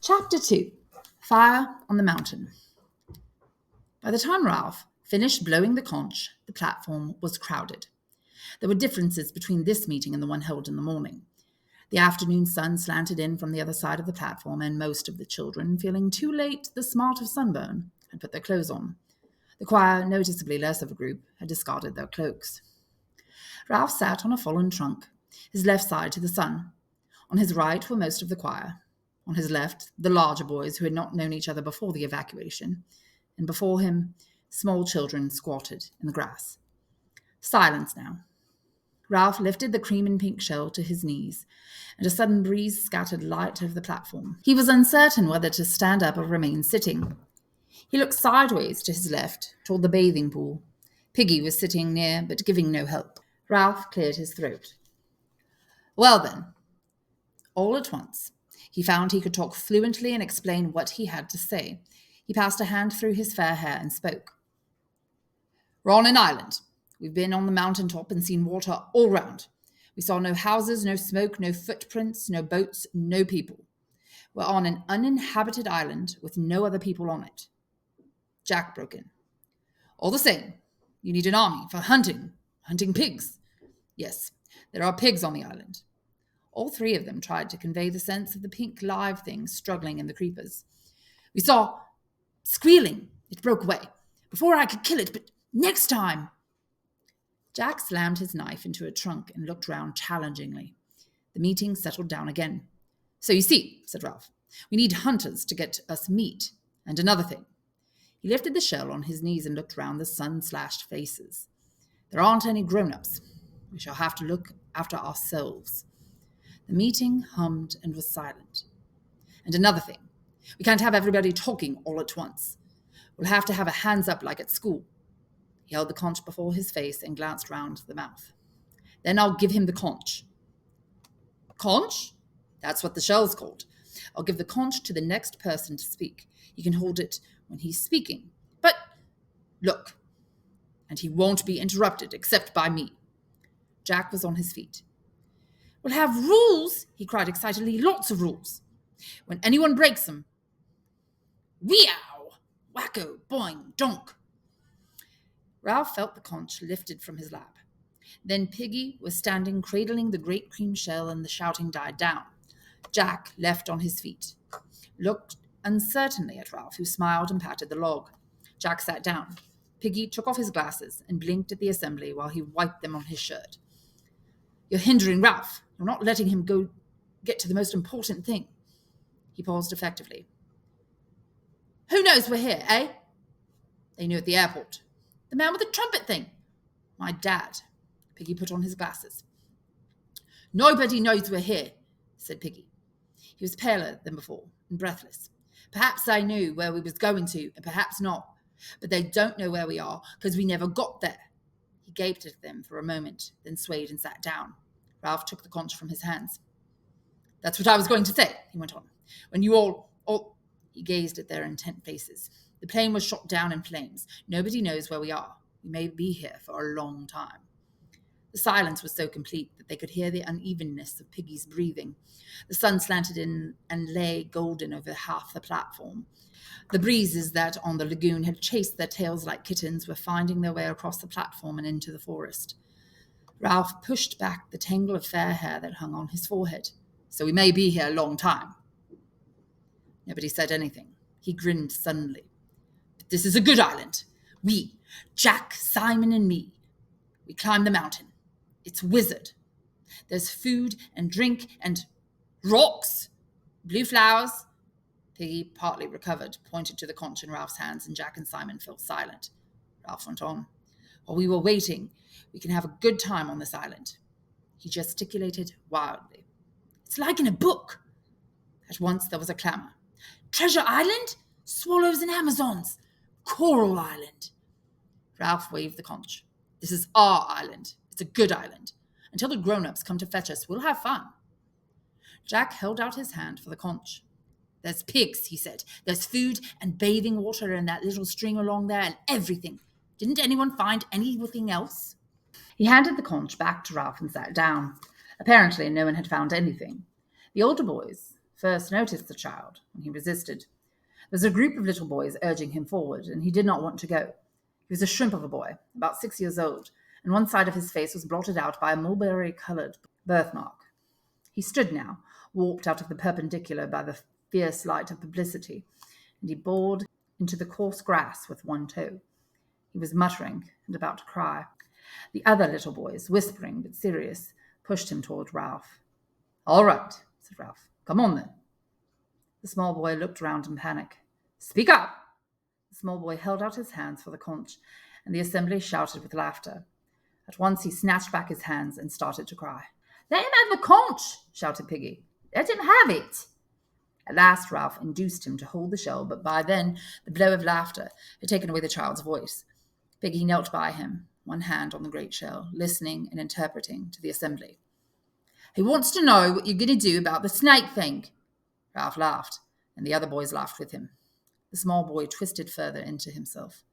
Chapter 2. Fire on the Mountain. By the time Ralph finished blowing the conch, the platform was crowded. There were differences between this meeting and the one held in the morning. The afternoon sun slanted in from the other side of the platform, and most of the children, feeling too late the smart of sunburn, had put their clothes on. The choir, noticeably less of a group, had discarded their cloaks. Ralph sat on a fallen trunk, his left side to the sun. On his right were most of the choir. On his left, the larger boys who had not known each other before the evacuation, and before him, small children squatted in the grass. Silence now. Ralph lifted the cream and pink shell to his knees, and a sudden breeze scattered light over the platform. He was uncertain whether to stand up or remain sitting. He looked sideways to his left, toward the bathing pool. Piggy was sitting near, but giving no help. Ralph cleared his throat. Well then, all at once, he found he could talk fluently and explain what he had to say. He passed a hand through his fair hair and spoke. We're on an island. We've been on the mountaintop and seen water all round. We saw no houses, no smoke, no footprints, no boats, no people. We're on an uninhabited island with no other people on it. Jack broke in. All the same, you need an army for hunting pigs. Yes, there are pigs on the island. All three of them tried to convey the sense of the pink live thing struggling in the creepers. We saw squealing. It broke away. Before I could kill it, but next time. Jack slammed his knife into a trunk and looked round challengingly. The meeting settled down again. So you see, said Ralph, we need hunters to get us meat. And another thing. He lifted the shell on his knees and looked round the sun-slashed faces. There aren't any grown-ups. We shall have to look after ourselves. The meeting hummed and was silent. And another thing. We can't have everybody talking all at once. We'll have to have a hands up like at school. He held the conch before his face and glanced round the mouth. Then I'll give him the conch. Conch? That's what the shell's called. I'll give the conch to the next person to speak. He can hold it when he's speaking. But, look. And he won't be interrupted except by me. Jack was on his feet. We'll have rules, he cried excitedly. Lots of rules. When anyone breaks them. Weow! Wacko! Boing! Donk! Ralph felt the conch lifted from his lap. Then Piggy was standing cradling the great cream shell and the shouting died down. Jack, left on his feet, looked uncertainly at Ralph, who smiled and patted the log. Jack sat down. Piggy took off his glasses and blinked at the assembly while he wiped them on his shirt. You're hindering Ralph. You're not letting him get to the most important thing. He paused effectively. Who knows we're here, eh? They knew at the airport. The man with the trumpet thing. My dad. Piggy put on his glasses. Nobody knows we're here, said Piggy. He was paler than before and breathless. Perhaps they knew where we was going to, and perhaps not. But they don't know where we are, because we never got there. He gaped at them for a moment, then swayed and sat down. Ralph took the conch from his hands. That's what I was going to say, he went on. When you all... He gazed at their intent faces. The plane was shot down in flames. Nobody knows where we are. We may be here for a long time. The silence was so complete that they could hear the unevenness of Piggy's breathing. The sun slanted in and lay golden over half the platform. The breezes that on the lagoon had chased their tails like kittens were finding their way across the platform and into the forest. Ralph pushed back the tangle of fair hair that hung on his forehead. So we may be here a long time. Nobody said anything. He grinned suddenly. But this is a good island. We, Jack, Simon, and me, we climb the mountain. It's wizard. There's food and drink and rocks, blue flowers. Piggy, partly recovered, pointed to the conch in Ralph's hands, and Jack and Simon fell silent. Ralph went on. While we were waiting, we can have a good time on this island. He gesticulated wildly. It's like in a book. At once there was a clamour. Treasure Island? Swallows and Amazons. Coral Island. Ralph waved the conch. This is our island. It's a good island. Until the grown-ups come to fetch us, we'll have fun. Jack held out his hand for the conch. There's pigs, he said. There's food and bathing water and that little string along there and everything. Didn't anyone find anything else? He handed the conch back to Ralph and sat down. Apparently no one had found anything. The older boys first noticed the child when he resisted. There was a group of little boys urging him forward, and he did not want to go. He was a shrimp of a boy, about 6 years old, and one side of his face was blotted out by a mulberry-coloured birthmark. He stood now, warped out of the perpendicular by the fierce light of publicity, and he bored into the coarse grass with one toe. He was muttering and about to cry. The other little boys, whispering but serious, pushed him toward Ralph. "All right," said Ralph. "Come on, then." The small boy looked round in panic. "Speak up!" The small boy held out his hands for the conch, and the assembly shouted with laughter. At once he snatched back his hands and started to cry. "Let him have the conch!" shouted Piggy. "Let him have it!" At last Ralph induced him to hold the shell, but by then the blow of laughter had taken away the child's voice. Piggy knelt by him, one hand on the great shell, listening and interpreting to the assembly. "He wants to know what you're going to do about the snake thing." Ralph laughed, and the other boys laughed with him. The small boy twisted further into himself.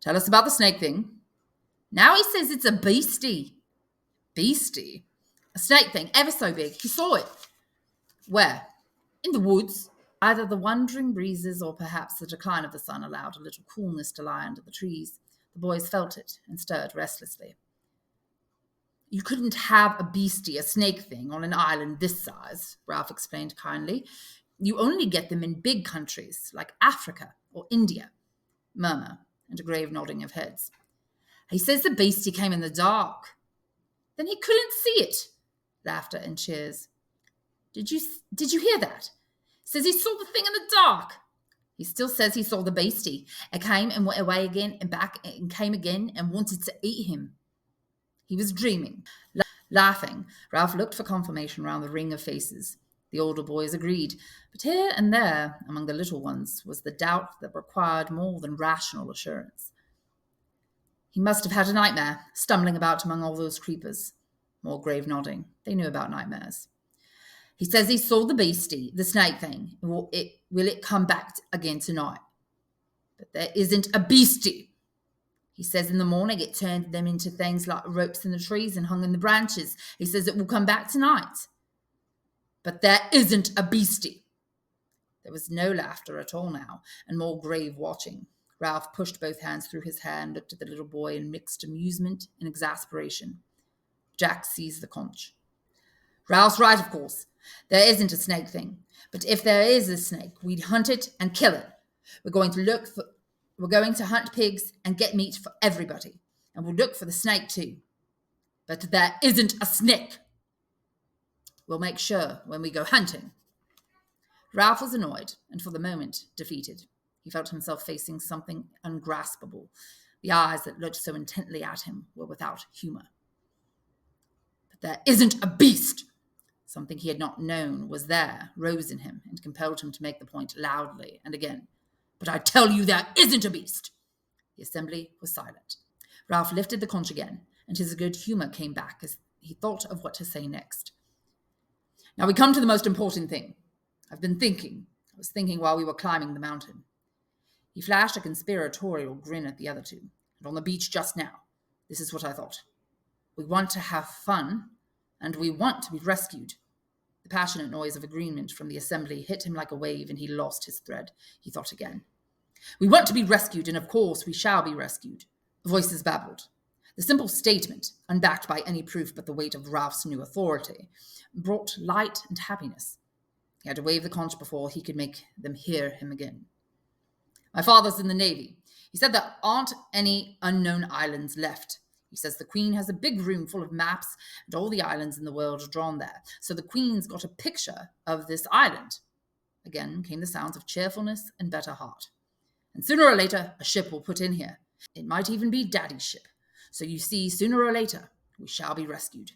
"Tell us about the snake thing." "Now he says it's a beastie." "Beastie?" "A snake thing, ever so big. He saw it." "Where?" "In the woods." Either the wandering breezes or perhaps the decline of the sun allowed a little coolness to lie under the trees. The boys felt it and stirred restlessly. "You couldn't have a beastie, a snake thing, on an island this size," Ralph explained kindly. "You only get them in big countries like Africa or India." Murmur and a grave nodding of heads. "He says the beastie came in the dark." "Then he couldn't see it." Laughter and cheers. Did you hear that? Says he saw the thing in the dark." "He still says he saw the beastie. It came and went away again and back and came again and wanted to eat him." He was dreaming. Laughing, Ralph looked for confirmation round the ring of faces. The older boys agreed, but here and there, among the little ones, was the doubt that required more than rational assurance. "He must have had a nightmare, stumbling about among all those creepers." More grave nodding. They knew about nightmares. "He says he saw the beastie, the snake thing. Will it come back again tonight?" "But there isn't a beastie." "He says in the morning it turned them into things like ropes in the trees and hung in the branches. He says it will come back tonight." "But there isn't a beastie." There was no laughter at all now, and more grave watching. Ralph pushed both hands through his hair and looked at the little boy in mixed amusement and exasperation. Jack seized the conch. "Ralph's right, of course. There isn't a snake thing. But if there is a snake, we'd hunt it and kill it. We're going to hunt pigs and get meat for everybody. And we'll look for the snake too. But there isn't a snake. We'll make sure when we go hunting." Ralph was annoyed and for the moment defeated. He felt himself facing something ungraspable. The eyes that looked so intently at him were without humor. "But there isn't a beast." Something he had not known was there, rose in him, and compelled him to make the point loudly and again. "But I tell you there isn't a beast." The assembly was silent. Ralph lifted the conch again, and his good humour came back as he thought of what to say next. "Now we come to the most important thing. I was thinking while we were climbing the mountain." He flashed a conspiratorial grin at the other two. "And on the beach just now, this is what I thought. We want to have fun, and we want to be rescued." The passionate noise of agreement from the assembly hit him like a wave, and he lost his thread. He thought again. "We want to be rescued, and of course we shall be rescued." Voices babbled. The simple statement, unbacked by any proof but the weight of Ralph's new authority, brought light and happiness. He had to wave the conch before he could make them hear him again. "My father's in the Navy. He said there aren't any unknown islands left. He says the Queen has a big room full of maps and all the islands in the world are drawn there. So the Queen's got a picture of this island." Again came the sounds of cheerfulness and better heart. "And sooner or later, a ship will put in here. It might even be Daddy's ship. So you see, sooner or later, we shall be rescued."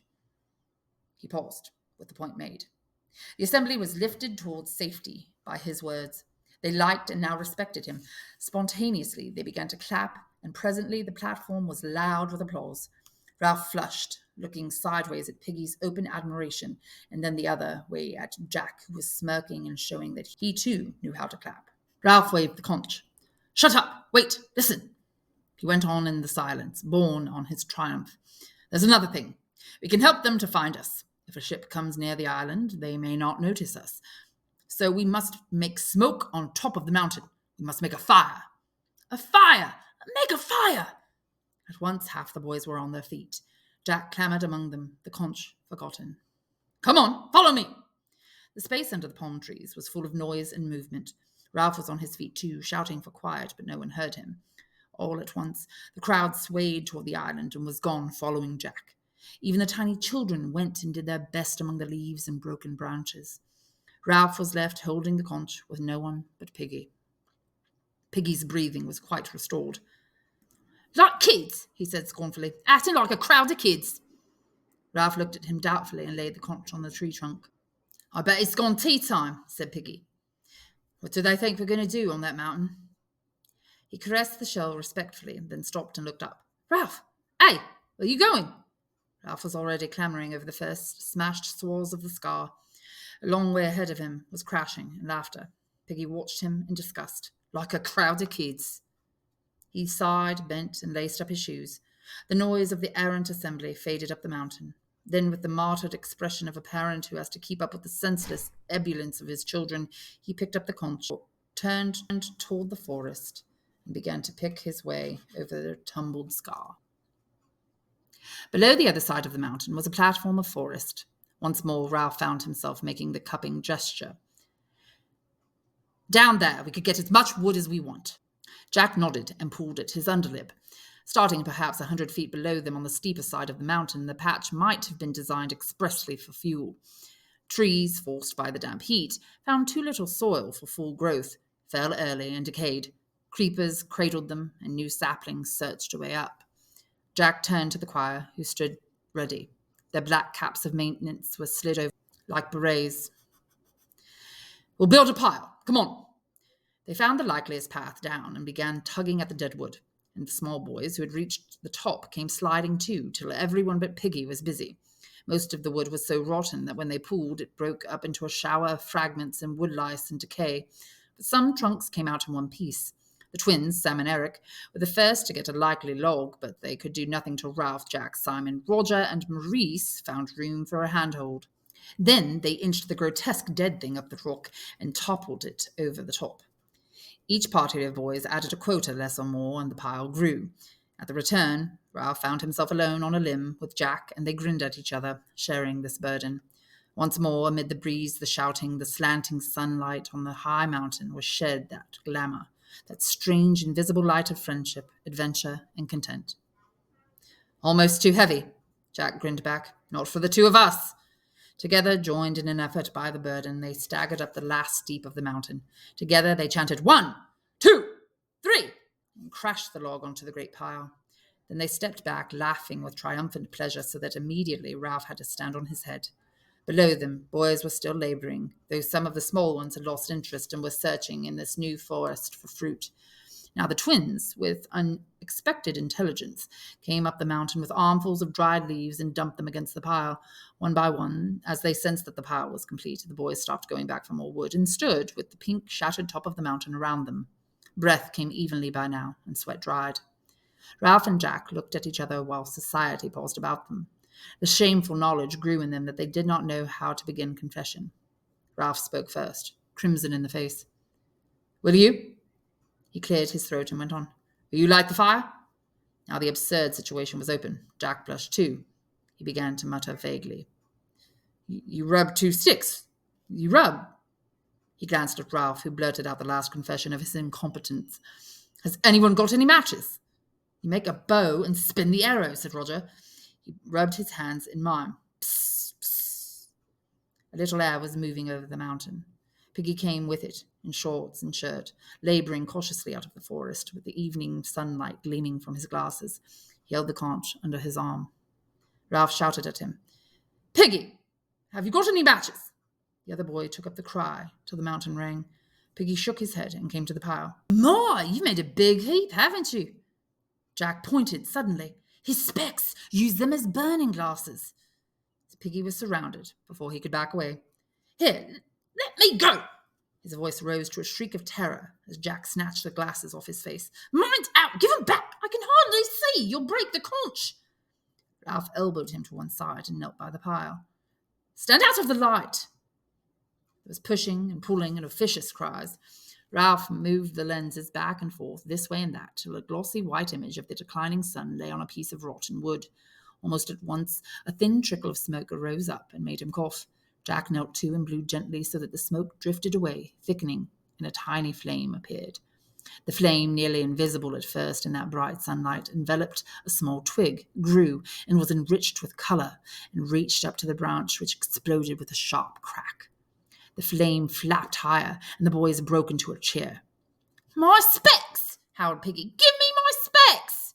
He paused, with the point made. The assembly was lifted towards safety by his words. They liked and now respected him. Spontaneously, they began to clap, and presently the platform was loud with applause. Ralph flushed, looking sideways at Piggy's open admiration, and then the other way at Jack, who was smirking and showing that he too knew how to clap. Ralph waved the conch. "Shut up! Wait! Listen!" He went on in the silence, borne on his triumph. "There's another thing. We can help them to find us. If a ship comes near the island, they may not notice us. So we must make smoke on top of the mountain. We must make a fire. A fire! Make a fire! At once half the boys were on their feet. Jack clamoured among them, the conch forgotten. Come on, follow me! The space under the palm trees was full of noise and movement. Ralph was on his feet too, shouting for quiet, but no one heard him. All at once, the crowd swayed toward the island and was gone, following Jack. Even the tiny children went and did their best among the leaves and broken branches. Ralph was left holding the conch with no one but Piggy. Piggy's breathing was quite restored. Like kids, he said scornfully, acting like a crowd of kids. Ralph looked at him doubtfully and laid the conch on the tree trunk. I bet it's gone tea time, said Piggy. What do they think we're going to do on that mountain? He caressed the shell respectfully, then stopped and looked up. Ralph, hey, where are you going? Ralph was already clambering over the first smashed swells of the scar. A long way ahead of him was crashing and laughter. Piggy watched him in disgust, like a crowd of kids. He sighed, bent, and laced up his shoes. The noise of the errant assembly faded up the mountain. Then, with the martyred expression of a parent who has to keep up with the senseless ebullience of his children, he picked up the conch, turned toward the forest, and began to pick his way over the tumbled scar. Below the other side of the mountain was a platform of forest. Once more, Ralph found himself making the cupping gesture. Down there, we could get as much wood as we want. Jack nodded and pulled at his underlip. Starting perhaps 100 feet below them on the steeper side of the mountain, the patch might have been designed expressly for fuel. Trees, forced by the damp heat, found too little soil for full growth, fell early and decayed. Creepers cradled them, and new saplings searched a way up. Jack turned to the choir, who stood ready. Their black caps of maintenance were slid over like berets. We'll build a pile. Come on. They found the likeliest path down and began tugging at the deadwood. And the small boys who had reached the top came sliding too, till everyone but Piggy was busy. Most of the wood was so rotten that when they pulled, it broke up into a shower of fragments and wood lice and decay. But some trunks came out in one piece. The twins, Sam and Eric, were the first to get a likely log, but they could do nothing till Ralph, Jack, Simon, Roger, and Maurice found room for a handhold. Then they inched the grotesque dead thing up the rock and toppled it over the top. Each party of boys added a quota, less or more, and the pile grew. At the return, Ralph found himself alone on a limb with Jack, and they grinned at each other, sharing this burden. Once more, amid the breeze, the shouting, the slanting sunlight on the high mountain was shed that glamour, that strange, invisible light of friendship, adventure, and content. Almost too heavy, Jack grinned back. Not for the two of us. Together, joined in an effort by the burden, they staggered up the last steep of the mountain. Together, they chanted 1, 2, 3, and crashed the log onto the great pile. Then they stepped back, laughing with triumphant pleasure, so that immediately Ralph had to stand on his head. Below them, boys were still laboring, though some of the small ones had lost interest and were searching in this new forest for fruit. Now the twins, with unexpected intelligence, came up the mountain with armfuls of dried leaves and dumped them against the pile. One by one, as they sensed that the pile was complete, the boys stopped going back for more wood and stood with the pink, shattered top of the mountain around them. Breath came evenly by now, and sweat dried. Ralph and Jack looked at each other while society paused about them. The shameful knowledge grew in them that they did not know how to begin confession. Ralph spoke first, crimson in the face. Will you? He cleared his throat and went on. Will you light the fire? Now the absurd situation was open. Jack blushed too. He began to mutter vaguely. You rub 2 sticks. You rub. He glanced at Ralph, who blurted out the last confession of his incompetence. Has anyone got any matches? You make a bow and spin the arrow, said Roger. He rubbed his hands in mime. Psst, psst. A little air was moving over the mountain. Piggy came with it, in shorts and shirt, labouring cautiously out of the forest, with the evening sunlight gleaming from his glasses. He held the conch under his arm. Ralph shouted at him. Piggy, have you got any matches? The other boy took up the cry till the mountain rang. Piggy shook his head and came to the pile. My, you've made a big heap, haven't you? Jack pointed suddenly. His specs! Use them as burning glasses. Piggy was surrounded before he could back away. Here, let me go! His voice rose to a shriek of terror as Jack snatched the glasses off his face. Mind out! Give 'em back! I can hardly see! You'll break the conch! Ralph elbowed him to one side and knelt by the pile. Stand out of the light! There was pushing and pulling and officious cries. Ralph moved the lenses back and forth, this way and that, till a glossy white image of the declining sun lay on a piece of rotten wood. Almost at once, a thin trickle of smoke arose up and made him cough. Jack knelt to and blew gently so that the smoke drifted away, thickening, and a tiny flame appeared. The flame, nearly invisible at first in that bright sunlight, enveloped a small twig, grew, and was enriched with colour, and reached up to the branch, which exploded with a sharp crack. The flame flapped higher, and the boys broke into a cheer. "My specs!" howled Piggy. "Give me my specs!"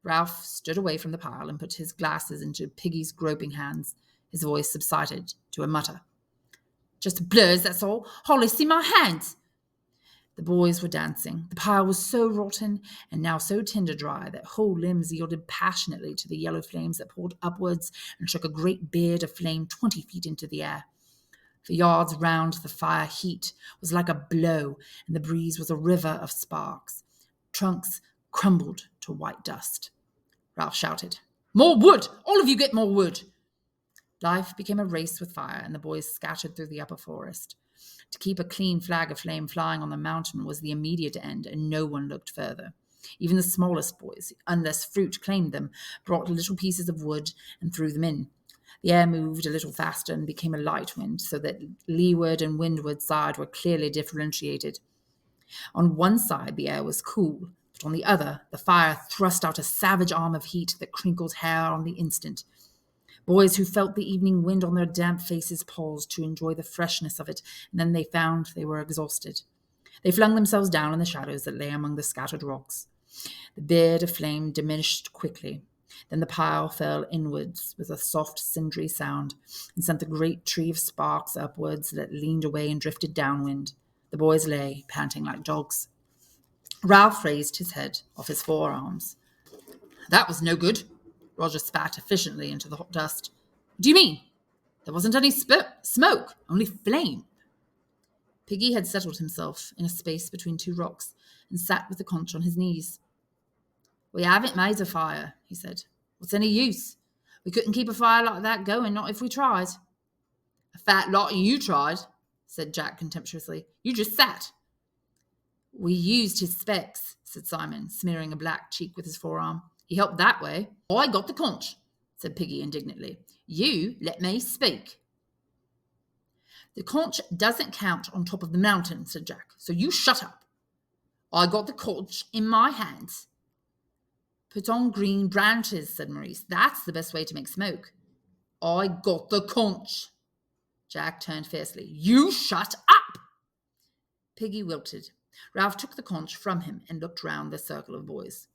Ralph stood away from the pile and put his glasses into Piggy's groping hands. His voice subsided to a mutter. "Just blurs, that's all. Holly, see my hands!" The boys were dancing. The pile was so rotten and now so tinder-dry that whole limbs yielded passionately to the yellow flames that poured upwards and shook a great beard of flame 20 feet into the air. For yards round, the fire heat was like a blow, and the breeze was a river of sparks. Trunks crumbled to white dust. Ralph shouted, "More wood! All of you get more wood!" Life became a race with fire, and the boys scattered through the upper forest. To keep a clean flag of flame flying on the mountain was the immediate end, and no one looked further. Even the smallest boys, unless fruit claimed them, brought little pieces of wood and threw them in. The air moved a little faster and became a light wind, so that leeward and windward side were clearly differentiated. On one side, the air was cool, but on the other, the fire thrust out a savage arm of heat that crinkled hair on the instant. Boys who felt the evening wind on their damp faces paused to enjoy the freshness of it, and then they found they were exhausted. They flung themselves down in the shadows that lay among the scattered rocks. The beard of flame diminished quickly. Then the pile fell inwards with a soft, cindery sound and sent the great tree of sparks upwards that leaned away and drifted downwind. The boys lay, panting like dogs. Ralph raised his head off his forearms. "That was no good." Roger spat efficiently into the hot dust. "What do you mean?" "There wasn't any smoke, only flame." Piggy had settled himself in a space between two rocks and sat with the conch on his knees. "We haven't made a fire," he said. "What's any use? We couldn't keep a fire like that going, not if we tried." "A fat lot of you tried," said Jack contemptuously. "You just sat." "We used his specs," said Simon, smearing a black cheek with his forearm. "He helped that way." "I got the conch," said Piggy indignantly. "You let me speak." "The conch doesn't count on top of the mountain," said Jack, "so you shut up." "I got the conch in my hands." "Put on green branches," said Maurice. "That's the best way to make smoke." "I got the conch." Jack turned fiercely. "You shut up." Piggy wilted. Ralph took the conch from him and looked round the circle of boys.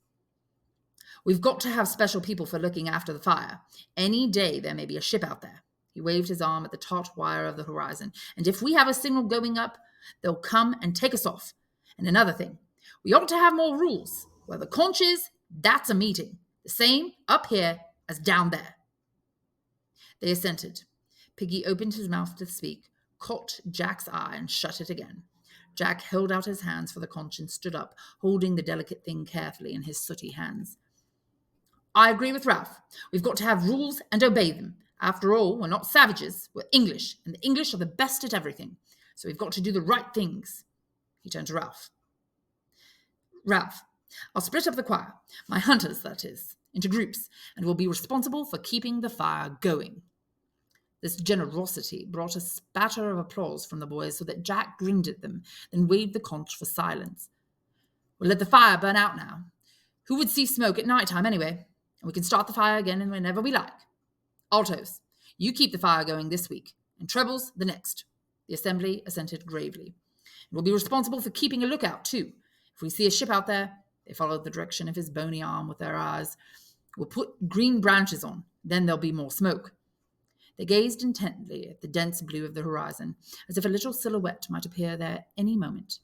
"We've got to have special people for looking after the fire. Any day there may be a ship out there." He waved his arm at the taut wire of the horizon. "And if we have a signal going up, they'll come and take us off. And another thing, we ought to have more rules. Where the conch is, that's a meeting. The same up here as down there." They assented. Piggy opened his mouth to speak, caught Jack's eye, and shut it again. Jack held out his hands for the conch and stood up, holding the delicate thing carefully in his sooty hands. "I agree with Ralph. We've got to have rules and obey them. After all, we're not savages. We're English, and the English are the best at everything. So we've got to do the right things." He turned to Ralph. "Ralph, I'll split up the choir, my hunters, that is, into groups, and will be responsible for keeping the fire going." This generosity brought a spatter of applause from the boys, so that Jack grinned at them, then waved the conch for silence. "We'll let the fire burn out now. Who would see smoke at night time anyway? And we can start the fire again whenever we like. Altos, you keep the fire going this week, and trebles the next." The assembly assented gravely. "And we'll be responsible for keeping a lookout, too. If we see a ship out there," they followed the direction of his bony arm with their eyes, "we'll put green branches on. Then there'll be more smoke." They gazed intently at the dense blue of the horizon, as if a little silhouette might appear there any moment.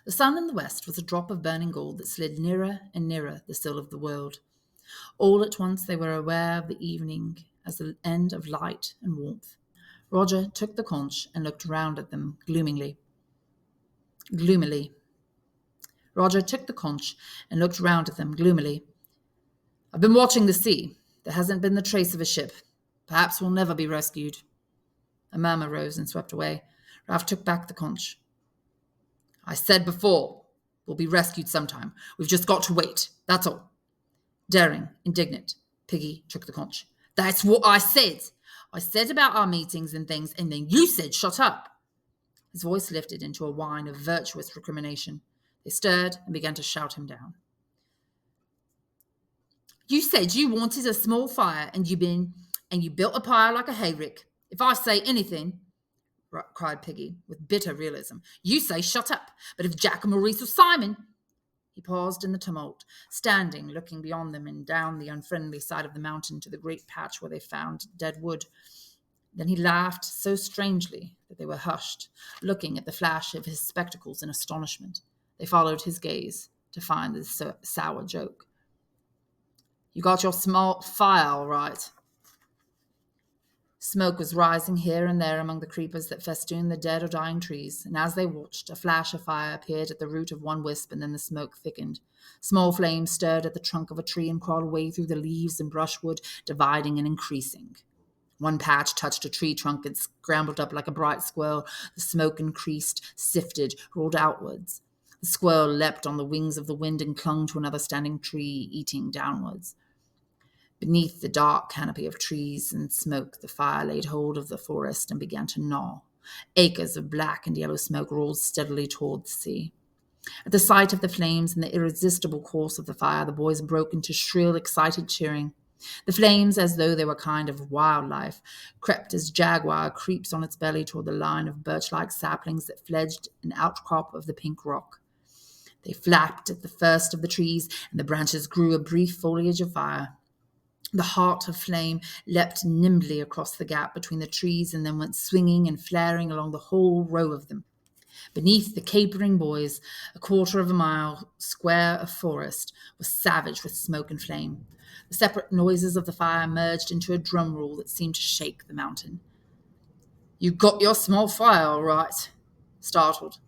The sun in the west was a drop of burning gold that slid nearer and nearer the sill of the world. All at once they were aware of the evening as the end of light and warmth. Roger took the conch and looked round at them gloomily. Roger took the conch and looked round at them gloomily. "I've been watching the sea. There hasn't been the trace of a ship. Perhaps we'll never be rescued." A murmur rose and swept away. Ralph took back the conch. I said before, we'll be rescued sometime. We've just got to wait. That's all. Daring, indignant, Piggy took the conch. That's what I said. I said about our meetings and things, and then you said shut up. His voice lifted into a whine of virtuous recrimination. They stirred and began to shout him down. You said you wanted a small fire, and you built a pile like a hayrick. If I say anything, cried Piggy with bitter realism, you say shut up. But if Jack or Maurice or Simon... He paused in the tumult, standing, looking beyond them and down the unfriendly side of the mountain to the great patch where they found dead wood. Then he laughed so strangely that they were hushed, looking at the flash of his spectacles in astonishment. They followed his gaze to find the sour joke. You got your small fire all right. Smoke was rising here and there among the creepers that festooned the dead or dying trees, and as they watched, a flash of fire appeared at the root of one wisp, and then the smoke thickened. Small flames stirred at the trunk of a tree and crawled away through the leaves and brushwood, dividing and increasing. One patch touched a tree trunk and scrambled up like a bright squirrel. The smoke increased, sifted, rolled outwards. The squirrel leapt on the wings of the wind and clung to another standing tree, eating downwards. Beneath the dark canopy of trees and smoke, the fire laid hold of the forest and began to gnaw. Acres of black and yellow smoke rolled steadily toward the sea. At the sight of the flames and the irresistible course of the fire, the boys broke into shrill, excited cheering. The flames, as though they were a kind of wildlife, crept as jaguar creeps on its belly toward the line of birch-like saplings that fledged an outcrop of the pink rock. They flapped at the first of the trees, and the branches grew a brief foliage of fire. The heart of flame leapt nimbly across the gap between the trees and then went swinging and flaring along the whole row of them. Beneath the capering boys, a quarter of a mile square of forest was savage with smoke and flame. The separate noises of the fire merged into a drum roll that seemed to shake the mountain. You got your small fire, all right. Startled,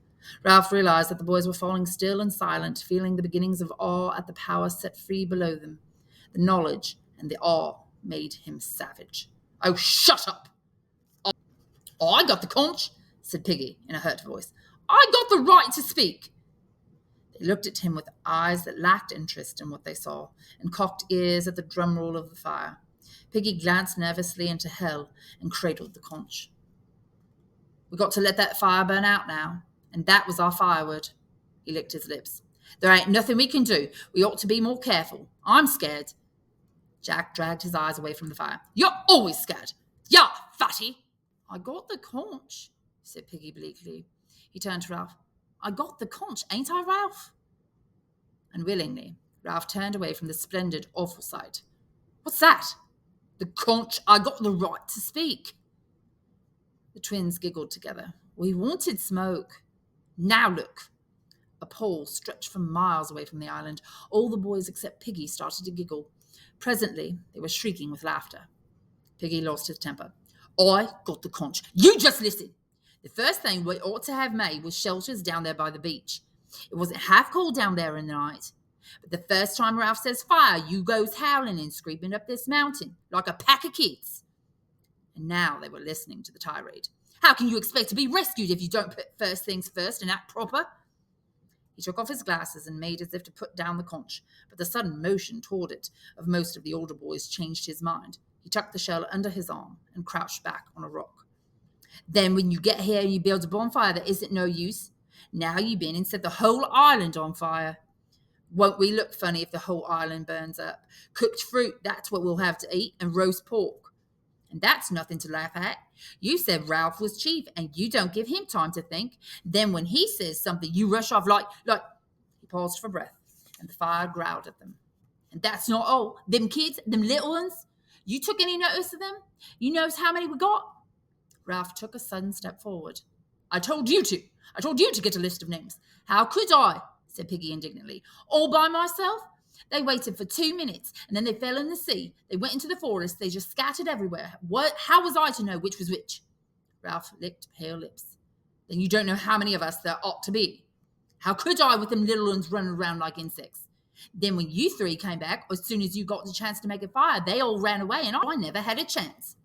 Ralph realized that the boys were falling still and silent, feeling the beginnings of awe at the power set free below them. The knowledge and the awe made him savage. Oh, shut up! I got the conch, said Piggy in a hurt voice. I got the right to speak. They looked at him with eyes that lacked interest in what they saw, and cocked ears at the drum roll of the fire. Piggy glanced nervously into hell and cradled the conch. We got to let that fire burn out now, and that was our firewood. He licked his lips. There ain't nothing we can do. We ought to be more careful. I'm scared. Jack dragged his eyes away from the fire. You're always scared. Yeah, fatty. I got the conch, said Piggy bleakly. He turned to Ralph. I got the conch, ain't I, Ralph? Unwillingly, Ralph turned away from the splendid, awful sight. What's that? The conch. I got the right to speak. The twins giggled together. We wanted smoke. Now look. A pole stretched for miles away from the island. All the boys except Piggy started to giggle. Presently, they were shrieking with laughter. Piggy lost his temper. I got the conch. You just listen. The first thing we ought to have made was shelters down there by the beach. It wasn't half cold down there in the night. But the first time Ralph says fire, you goes howling and screaming up this mountain like a pack of kids. And now they were listening to the tirade. How can you expect to be rescued if you don't put first things first and act proper? He took off his glasses and made as if to put down the conch, but the sudden motion toward it of most of the older boys changed his mind. He tucked the shell under his arm and crouched back on a rock. Then when you get here and you build a bonfire that isn't no use, now you've been and set the whole island on fire. Won't we look funny if the whole island burns up? Cooked fruit, that's what we'll have to eat, and roast pork. And that's nothing to laugh at. You said Ralph was chief, and you don't give him time to think. Then when he says something, you rush off like... He paused for breath, and the fire growled at them. And that's not all. Them kids, them little ones, you took any notice of them? You knows how many we got? Ralph took a sudden step forward. I told you to. I told you to get a list of names. How could I? Said Piggy indignantly. All by myself? They waited for 2 minutes, and then they fell in the sea. They went into the forest. They just scattered everywhere. How was I to know which was which? Ralph licked pale lips. Then you don't know how many of us there ought to be. How could I with them little ones running around like insects? Then when you three came back, as soon as you got the chance to make a fire, they all ran away, and I never had a chance.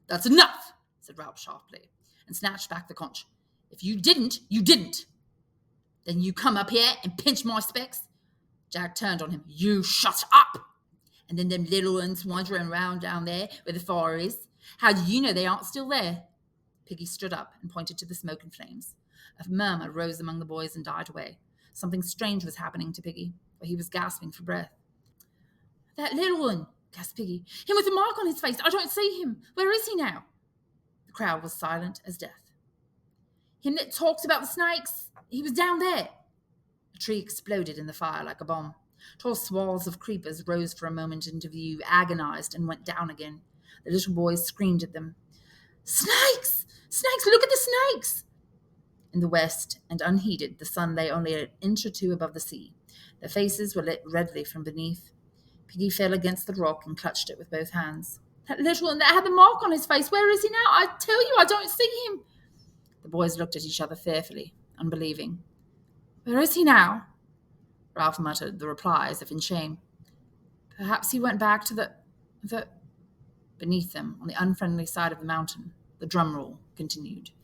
That's enough, said Ralph sharply. and snatched back the conch. "If you didn't, you didn't. Then you come up here and pinch my specs." Jack turned on him. "You shut up! And then them little ones wandering around down there where the fire is. How do you know they aren't still there?" Piggy stood up and pointed to the smoke and flames. A murmur rose among the boys and died away. Something strange was happening to Piggy, for he was gasping for breath. "That little one," gasped Piggy. "Him with the mark on his face. I don't see him. Where is he now?" The crowd was silent as death. "Him that talks about the snakes. He was down there." A tree exploded in the fire like a bomb. Tall swathes of creepers rose for a moment into view, agonized, and went down again. The little boys screamed at them. "Snakes! Snakes! Look at the snakes!" In the west, and unheeded, the sun lay only an inch or two above the sea. Their faces were lit redly from beneath. Piggy fell against the rock and clutched it with both hands. "That little one that had the mark on his face, where is he now? I tell you, I don't see him." The boys looked at each other fearfully, unbelieving. "Where is he now?" Ralph muttered the reply as if in shame. "Perhaps he went back to the—" Beneath them, on the unfriendly side of the mountain, the drum roll continued.